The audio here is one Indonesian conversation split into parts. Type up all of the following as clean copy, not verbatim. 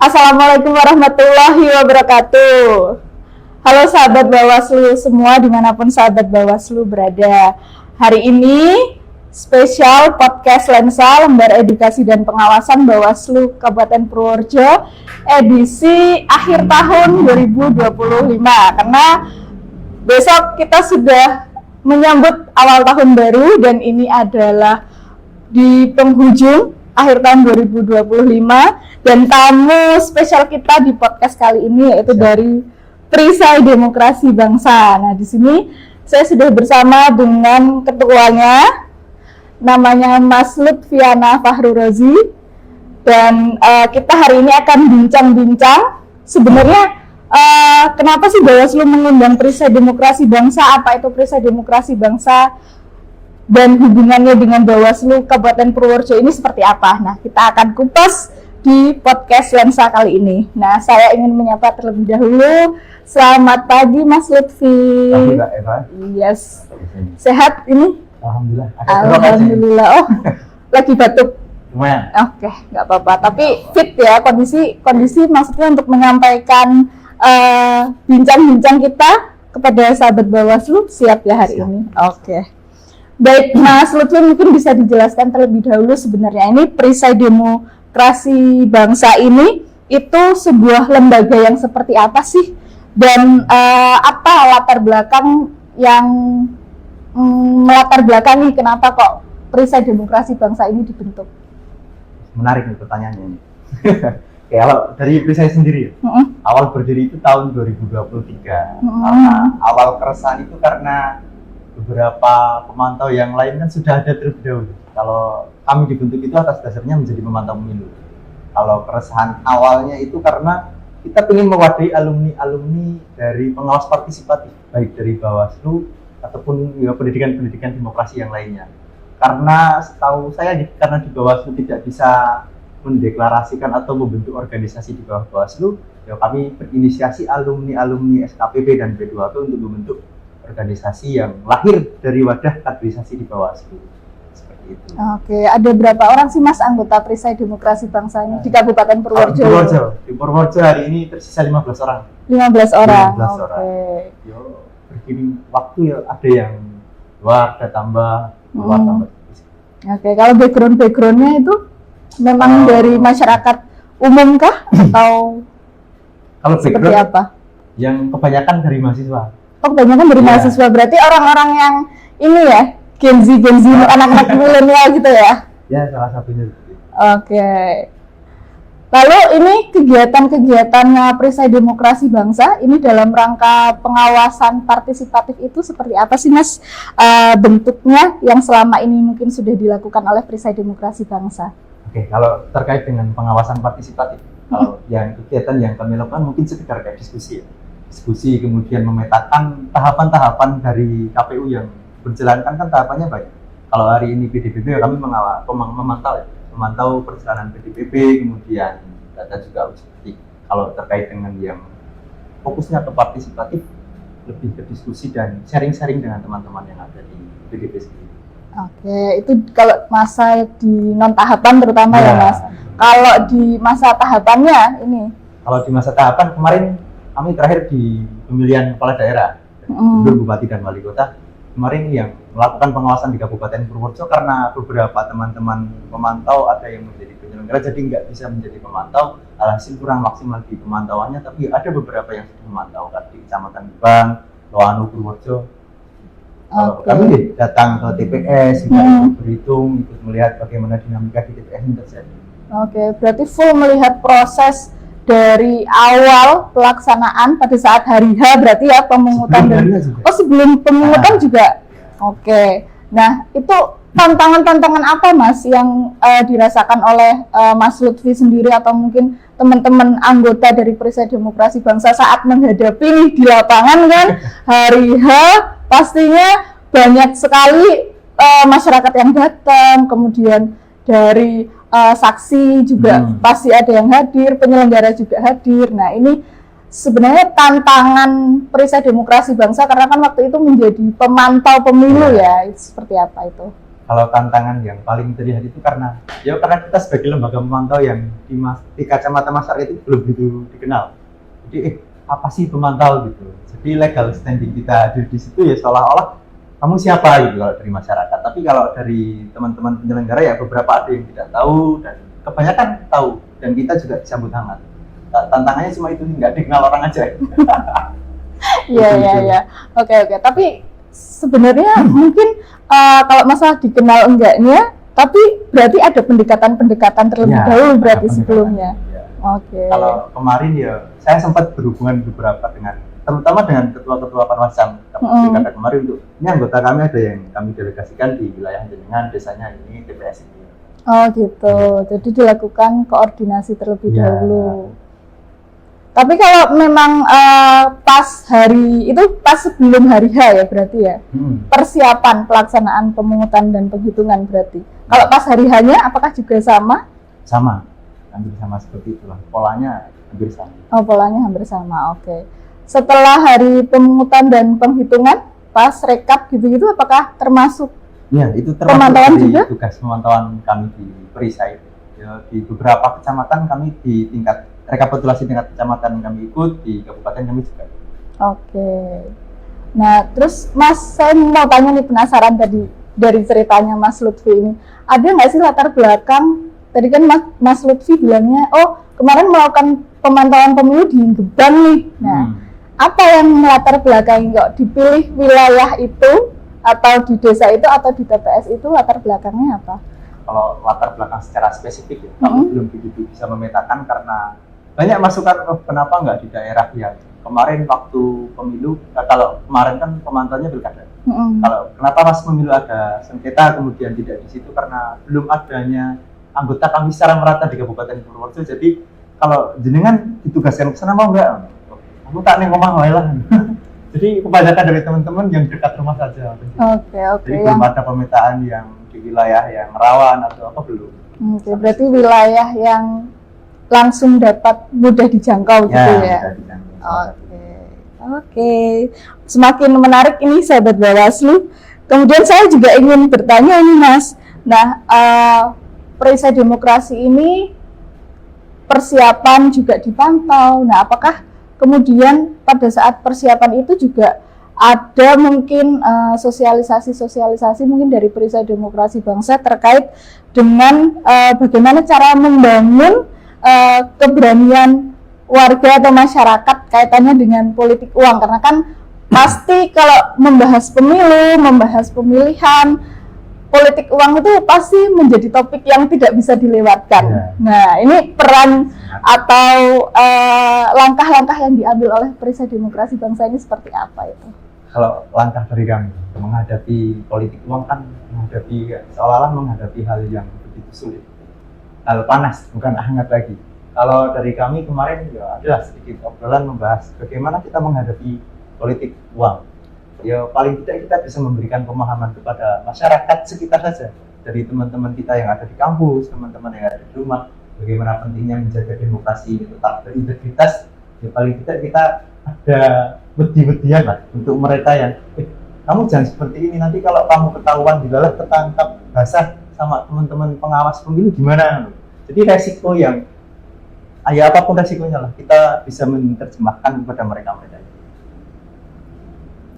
Assalamualaikum warahmatullahi wabarakatuh. Halo sahabat Bawaslu semua dimanapun sahabat Bawaslu berada. Hari ini spesial podcast Lensa Lembar Edukasi dan Pengawasan Bawaslu Kabupaten Purworejo edisi akhir tahun 2025. Karena besok kita sudah menyambut awal tahun baru dan ini adalah di penghujung akhir tahun 2025 dan tamu spesial kita di podcast kali ini yaitu dari Perisai Demokrasi Bangsa. Nah, di sini saya sudah bersama dengan ketuanya, namanya Mas Lutfiana Fahrurozi, dan kita hari ini akan bincang-bincang sebenarnya kenapa sih Bawaslu mengundang Perisai Demokrasi Bangsa, apa itu Perisai Demokrasi Bangsa, dan hubungannya dengan Bawaslu Kabupaten Purworejo ini seperti apa. Nah, kita akan kupas di podcast Lensa kali ini. Nah, saya ingin menyapa terlebih dahulu. Selamat pagi Mas Lutfi. Alhamdulillah, Eva. Yes. Sehat ini? Alhamdulillah. Alhamdulillah. Oh, lagi batuk. Lumayan. Oke, nggak apa-apa. Tapi fit ya, kondisi maksudnya untuk menyampaikan bincang-bincang kita kepada sahabat Bawaslu siap ya hari ini. Oke. Baik, Mas Lutfi mungkin bisa dijelaskan terlebih dahulu sebenarnya ini Perisai Demokrasi Bangsa ini itu sebuah lembaga yang seperti apa sih? Dan apa latar belakang yang melatar belakangi kenapa kok Perisai Demokrasi Bangsa ini dibentuk? Menarik nih pertanyaannya ini. Kalau dari Perisai sendiri, awal berdiri itu tahun 2023. Awal keresahan itu karena beberapa pemantau yang lain kan sudah ada terlebih dahulu. Kalau kami dibentuk itu atas dasarnya menjadi pemantau pemilu. Kalau keresahan awalnya itu karena kita ingin mewadahi alumni dari pengawas partisipatif, baik dari Bawaslu ataupun ya, pendidikan demokrasi yang lainnya. Karena setahu saya karena di Bawaslu tidak bisa mendeklarasikan atau membentuk organisasi di bawah Bawaslu, ya kami berinisiasi alumni SKPB dan B2P untuk membentuk organisasi yang lahir dari wadah kaderisasi di Bawaslu. Seperti itu. Oke, ada berapa orang sih Mas anggota Perisai Demokrasi Bangsa ini di Kabupaten Purworejo? Di Purworejo hari ini tersisa 15 orang. 15 orang. 15 orang. Yo, berkirim waktu ya ada yang luar, ada tambah, luar tambah. Oke, kalau backgroundnya itu memang dari masyarakat umum kah atau kalau seperti apa? Yang kebanyakan dari mahasiswa. Oh, kebanyakan dari mahasiswa, berarti orang-orang yang ini ya, Gen Z, anak-anak milenial gitu ya? Ya, salah satunya. Oke. Lalu ini kegiatan-kegiatannya Perisai Demokrasi Bangsa, ini dalam rangka pengawasan partisipatif itu seperti apa sih Mas bentuknya yang selama ini mungkin sudah dilakukan oleh Perisai Demokrasi Bangsa? Oke, kalau terkait dengan pengawasan partisipatif, kalau yang kegiatan yang kami lakukan mungkin sekedar kayak diskusi ya. Diskusi kemudian memetakan tahapan-tahapan dari KPU yang berjalankan kan tahapannya banyak. Kalau hari ini PDPP kami memantau perjalanan PDPP, kemudian data juga uji petik. Kalau terkait dengan yang fokusnya ke partisipatif, lebih ke diskusi dan sharing-sharing dengan teman-teman yang ada di PDP sendiri. Oke, itu kalau masa di non tahapan terutama ya Mas. Kalau di masa tahapannya ini? Kalau di masa tahapan kemarin kami terakhir di pemilihan kepala daerah, gubernur, bupati dan wali kota. Kemarin yang melakukan pengawasan di Kabupaten Purworejo karena beberapa teman-teman pemantau ada yang menjadi penyelenggara jadi nggak bisa menjadi pemantau, alhasil kurang maksimal di pemantauannya, tapi ada beberapa yang sudah memantau di Kecamatan Gebang, Loanu, Purworejo. Kami datang ke TPS, ikut berhitung, ikut melihat bagaimana dinamika di TPS yang terjadi. Oke, berarti full melihat proses dari awal pelaksanaan pada saat hari H berarti ya pemungutan sebelum pemungutan juga. Oke. Nah, itu tantangan apa Mas yang dirasakan oleh Mas Lutfi sendiri atau mungkin teman-teman anggota dari Perisai Demokrasi Bangsa saat menghadapi di lapangan kan hari H pastinya banyak sekali masyarakat yang datang, kemudian dari saksi juga pasti ada yang hadir, penyelenggara juga hadir. Nah, ini sebenarnya tantangan Perisai Demokrasi Bangsa karena kan waktu itu menjadi pemantau pemilu ya, seperti apa itu? Kalau tantangan yang paling terlihat itu karena kita sebagai lembaga memantau yang di kacamata masyarakat itu belum begitu dikenal. Jadi apa sih pemantau gitu. Jadi legal standing kita di situ ya seolah-olah kamu siapa gitu kalau dari masyarakat. Tapi kalau dari teman-teman penyelenggara ya beberapa ada yang tidak tahu dan kebanyakan tahu dan kita juga disambut hangat. Tantangannya cuma itu, nggak dikenal orang aja. Iya. Oke. Tapi sebenarnya mungkin kalau masalah dikenal enggaknya, tapi berarti ada pendekatan terlebih dahulu berarti sebelumnya. Ya. Oke. Kalau kemarin ya saya sempat berhubungan beberapa terutama dengan ketua-ketua Panwascam pilkada kemarin untuk ini anggota kami ada yang kami delegasikan di wilayah jenengan, desanya ini, TPS ini. Oh gitu. Jadi dilakukan koordinasi terlebih dahulu. Tapi kalau memang pas sebelum hari H ya berarti ya, persiapan pelaksanaan pemungutan dan penghitungan berarti. Kalau pas hari H-nya apakah juga sama? Sama, hampir sama seperti itulah. Polanya hampir sama. Oh, polanya hampir sama, oke. Setelah hari pemungutan dan penghitungan, pas rekap gitu-gitu apakah termasuk? Ya, itu termasuk pemantauan di juga? Tugas pemantauan kami di Perisai. Ya, di beberapa kecamatan kami di tingkat rekapitulasi tingkat kecamatan kami ikut, di kabupaten kami juga. Oke. Nah, terus Mas, saya mau tanya nih, penasaran tadi dari ceritanya Mas Lutfi ini. Ada nggak sih latar belakang? Tadi kan Mas Lutfi bilangnya, oh kemarin melakukan pemantauan pemilu di Gebang nih. Nah, apa yang melatar belakang kok dipilih wilayah itu, atau di desa itu, atau di TPS itu, latar belakangnya apa? Kalau latar belakang secara spesifik ya, kami belum begitu bisa memetakan karena banyak masukan kenapa nggak di daerah yang kemarin waktu pemilu, kalau kemarin kan pemantauannya pilkada. Kalau kenapa pas pemilu ada sengketa kemudian tidak di situ karena belum adanya anggota kami secara merata di Kabupaten Purworejo. Jadi kalau jenengan ditugaskan ke sana mau nggak? Aku tak neng omah wae lah. Jadi kebanyakan dari teman-teman yang dekat rumah saja. Oke. Jadi belum ada pemetaan yang di wilayah yang rawan atau apa belum. Oke, berarti wilayah yang langsung dapat mudah dijangkau gitu ya. Oke. Semakin menarik ini sahabat Bawaslu. Kemudian saya juga ingin bertanya ini Mas. Nah, Perisai Demokrasi ini persiapan juga dipantau. Nah, apakah kemudian pada saat persiapan itu juga ada mungkin sosialisasi mungkin dari Perisai Demokrasi Bangsa terkait dengan bagaimana cara membangun keberanian warga atau masyarakat kaitannya dengan politik uang, karena kan pasti kalau membahas pemilu, membahas pemilihan, politik uang itu pasti menjadi topik yang tidak bisa dilewatkan. Nah, ini peran atau langkah-langkah yang diambil oleh Perisai Demokrasi Bangsa ini seperti apa itu? Kalau langkah dari kami menghadapi politik uang kan seolah-olah menghadapi hal yang begitu sulit. Hal panas, bukan hangat lagi. Kalau dari kami kemarin ya adalah sedikit obrolan membahas bagaimana kita menghadapi politik uang. Ya paling tidak kita bisa memberikan pemahaman kepada masyarakat sekitar saja, dari teman-teman kita yang ada di kampus, teman-teman yang ada di rumah, bagaimana pentingnya menjaga demokrasi tetap berintegritas. Ya paling tidak kita ada wedi-wedian lah untuk mereka yang kamu jangan seperti ini, nanti kalau kamu ketahuan dilalah ketangkap basah sama teman-teman pengawas pemilu gimana? Jadi resiko yang apapun resikonya lah kita bisa menerjemahkan kepada mereka.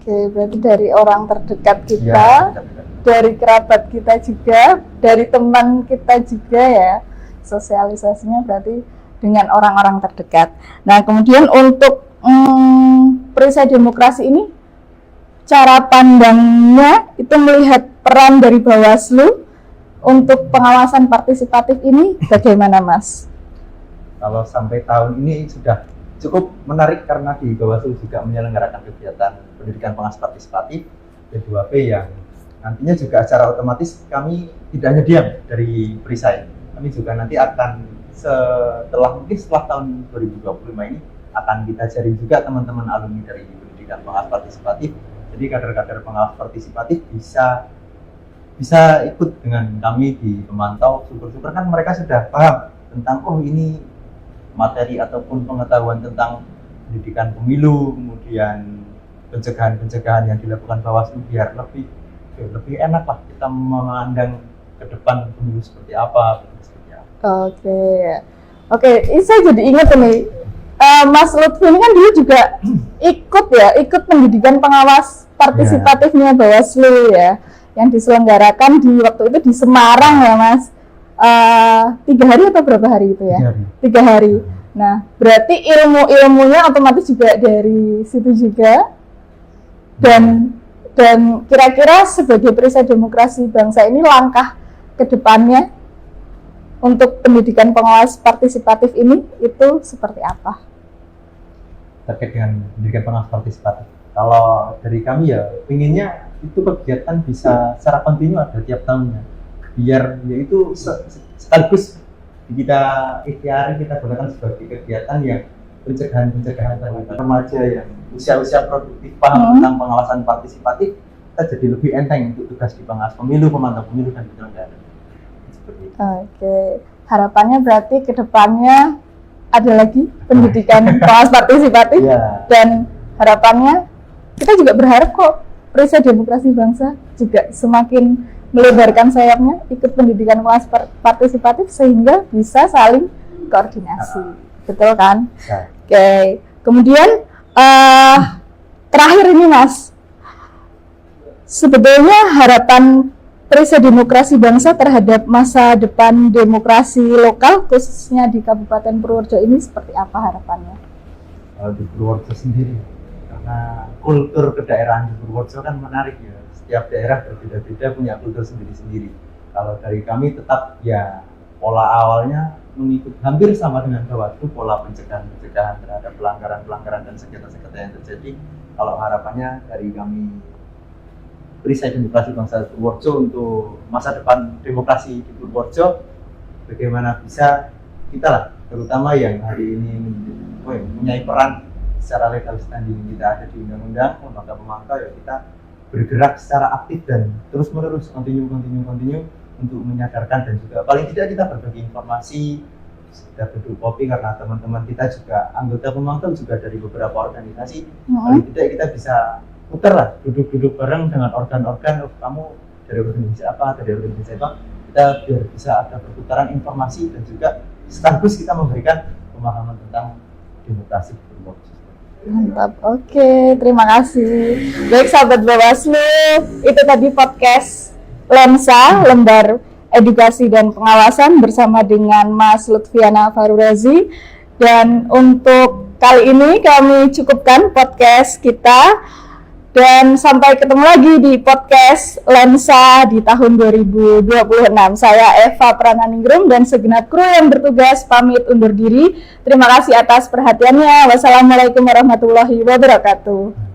Oke, berarti dari orang terdekat kita, dari kerabat kita juga, dari teman kita juga ya, sosialisasinya berarti dengan orang-orang terdekat. Nah, kemudian untuk Perisai Demokrasi ini, cara pandangnya itu melihat peran dari Bawaslu untuk pengawasan partisipatif ini bagaimana, Mas? Kalau sampai tahun ini sudah cukup menarik karena di Bawaslu juga menyelenggarakan kegiatan pendidikan pengawas partisipatif P2P yang nantinya juga secara otomatis kami tidak hanya diam dari Perisai. Kami juga nanti akan setelah tahun 2025 ini akan kita cari juga teman-teman alumni dari pendidikan pengawas partisipatif. Jadi kader-kader pengawas partisipatif bisa ikut dengan kami di pemantau. Syukur-syukur kan mereka sudah paham tentang ini materi ataupun pengetahuan tentang pendidikan pemilu, kemudian pencegahan yang dilakukan Bawaslu biar lebih lebih enak lah kita memandang ke depan pemilu seperti apa. Oke, ini saya jadi ingat nih, Mas Lutfi ini kan dulu juga ikut pendidikan pengawas partisipatifnya Bawaslu ya, yang diselenggarakan di waktu itu di Semarang ya Mas. 3 hari atau berapa hari itu ya? 3 hari. Nah, berarti ilmunya otomatis juga dari situ juga. Dan kira-kira sebagai perisai demokrasi bangsa ini langkah ke depannya untuk pendidikan pengawas partisipatif ini itu seperti apa? Terkait dengan pendidikan pengawas partisipatif. Kalau dari kami ya, pinginnya itu kegiatan bisa secara kontinu ada tiap tahunnya. Biar yaitu sekaligus kita ikhtiari kita gunakan sebagai kegiatan yang pencegahan bagi remaja yang usia produktif paham tentang pengawasan partisipatif, kita jadi lebih enteng untuk tugas di pengawas pemilu, pemantau pemilu dan penyelenggara. Oke, harapannya berarti kedepannya ada lagi pendidikan pengawas partisipatif dan harapannya kita juga berharap kok perisai demokrasi bangsa juga semakin melebarkan sayapnya ikut pendidikan pengawas partisipatif sehingga bisa saling koordinasi, betul kan? Oke. Kemudian terakhir ini Mas, sebetulnya harapan perisai demokrasi bangsa terhadap masa depan demokrasi lokal khususnya di Kabupaten Purworejo ini seperti apa harapannya? Di Purworejo sendiri, karena kultur kedaerahan di Purworejo kan menarik ya. Setiap daerah berbeda-beda punya kultur sendiri-sendiri. Kalau dari kami tetap ya pola awalnya mengikut hampir sama dengan Bawaslu, pola pencegahan terhadap pelanggaran dan sengketa-sengketa yang terjadi. Kalau harapannya dari kami perisai demokrasi bangsa Purworejo untuk masa depan demokrasi di Purworejo, bagaimana bisa kita lah, terutama yang hari ini mempunyai peran secara legal standing kita ada di undang-undang, lembaga pemantau ya kita bergerak secara aktif dan terus-menerus continue untuk menyadarkan dan juga paling tidak kita berbagi informasi, kita duduk kopi karena teman-teman kita juga anggota pemantau juga dari beberapa organisasi, paling tidak kita bisa putar lah, duduk bareng dengan organ-organ, kamu dari organisasi apa, kita biar bisa ada perputaran informasi dan juga sekaligus kita memberikan pemahaman tentang demokrasi Purworejo. Mantap, oke, terima kasih. Baik sahabat Bawaslu, itu tadi podcast Lensa, Lembar Edukasi dan Pengawasan bersama dengan Mas Lutfiana Farurazi. Dan untuk kali ini kami cukupkan podcast kita. Dan sampai ketemu lagi di podcast Lensa di tahun 2026. Saya Eva Prananingrum dan segenap kru yang bertugas pamit undur diri. Terima kasih atas perhatiannya. Wassalamualaikum warahmatullahi wabarakatuh.